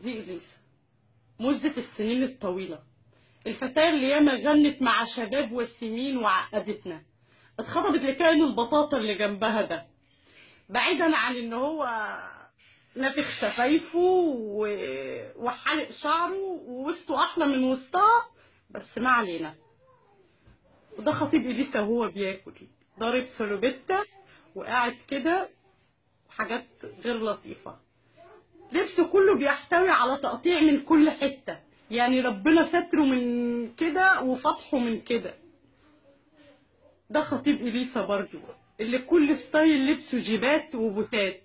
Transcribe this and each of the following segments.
دي إليسا، مزة السنين الطويلة، الفتاة اللي ياما غنت مع شباب وسنين وعقدتنا، اتخطبت لكائن البطاطا اللي جنبها ده، بعيدا عن ان هو نافخ شفايفه وحالق شعره ووسطه احلى من وسطها، بس ما علينا. وده خطيب إليسا وهو بياكل ضارب سلوبيتا وقاعد كده، حاجات غير لطيفة. لبسه كله بيحتوي على تقطيع من كل حتة، يعني ربنا ستره من كده وفتحه من كده. ده خطيب إليسا برضو اللي كل ستايل لبسه جيبات وبوتات،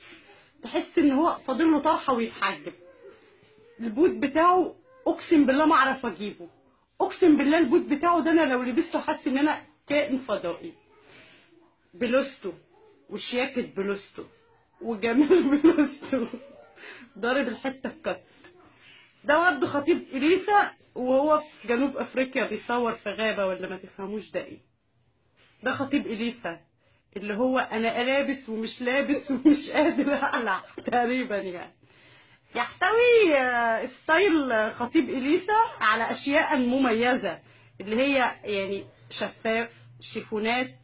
تحس ان هو فاضل له طرحه ويتحجب. البوت بتاعه اقسم بالله ما اعرف اجيبه، اقسم بالله البوت بتاعه ده انا لو لبسته حاسس ان انا كائن فضائي. بلوزته وشياكه بلوزته وجمال بلوزته ضارب الحته الكت. ده برضه خطيب إليسا وهو في جنوب افريقيا بيصور في غابه ولا ما تفهموش ده ايه. ده خطيب إليسا اللي هو انا لابس ومش لابس ومش قادر اقلع تقريبا، يعني يحتوي ستايل خطيب إليسا على اشياء مميزه اللي هي يعني شفاف، شيفونات.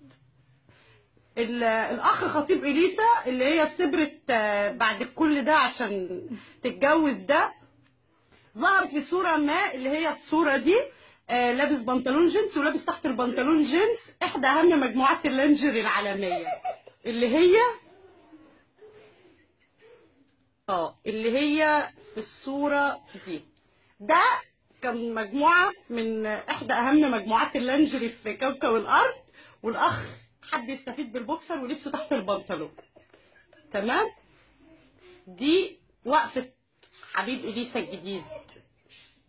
الاخ خطيب إليسا اللي هي صبرت بعد كل ده عشان تتجوز، ده ظهر في صوره ما اللي هي الصوره دي، لابس بنطلون جينز ولابس تحت البنطلون جينز احدى اهم مجموعات اللينجري العالميه، اللي هي في الصوره دي. ده كان مجموعه من احدى اهم مجموعات اللينجري في كوكب الارض، والاخ حد يستفيد بالبوكسر ولبسه تحت البنطلون. تمام. دي وقفه حبيب إليسا الجديد،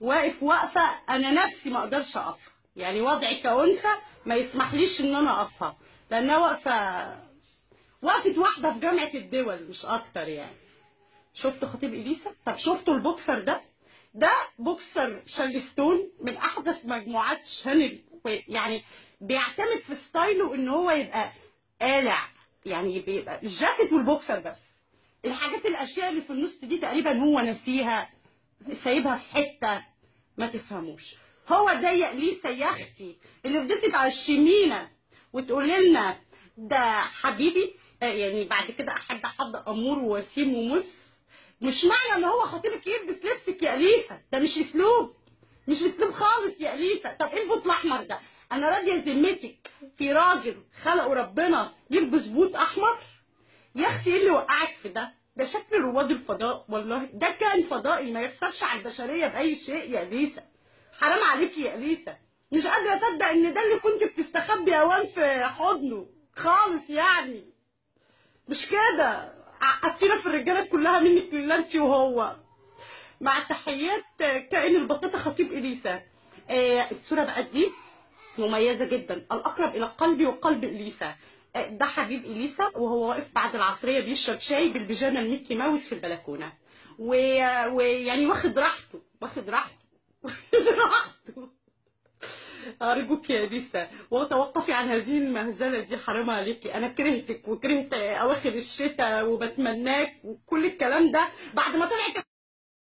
واقف وقفه انا نفسي ما اقدرش اقفها، يعني وضعي كأنثى ما يسمحليش ان انا اقفها، لانها وقفه واحده في جامعه الدول مش اكتر يعني. شفتوا خطيب إليسا؟ طب شفتوا البوكسر ده؟ ده بوكسر شارلستون من احدث مجموعات شانل، يعني بيعتمد في ستايله ان هو يبقى قالع، يعني بيبقى الجاكيت والبوكسر بس، الحاجات الاشياء اللي في النص دي تقريبا هو ناسيها، سايبها في حته ما تفهموش. هو ده يا إليسا يا اختي اللي فضلتي تعشمينا وتقولي لنا ده حبيبي، يعني بعد كده احب حد امور ووسيم ومس. مش معنى ان هو خطيبك يلبس لبسك يا إليسا، ده مش اسلوب، مش اسلوب خالص يا إليسا. طب ايه البوت الاحمر ده؟ انا راضيه ذمتك في راجل خلقه ربنا يلبس بوت احمر؟ يا اختي ايه اللي وقعك في ده؟ ده شكل رواد الفضاء والله، ده كان فضائي ما يحصلش على البشريه باي شيء يا إليسا. حرام عليكي يا إليسا، مش قادره اصدق ان ده اللي كنت بتستخبي اوان في حضنه خالص، يعني مش كده. عقدتينا في الرجاله كلها منك لله انت وهو. مع تحيات كائن البطاطا خطيب إليسا. الصوره بقى دي مميزه جدا، الاقرب الى قلبي وقلب إليسا. ده حبيب إليسا وهو واقف بعد العصريه بيشرب شاي بالبيجامه الميكي ماوس في البلكونه، ويعني واخد راحته واخد راحته واخد راحته. أرجوك يا إليسا وتوقفي عن هذه المهزلة دي، حرام عليكي. أنا كرهتك وكرهت أواخر الشتاء وبتمناك وكل الكلام ده بعد ما طلعت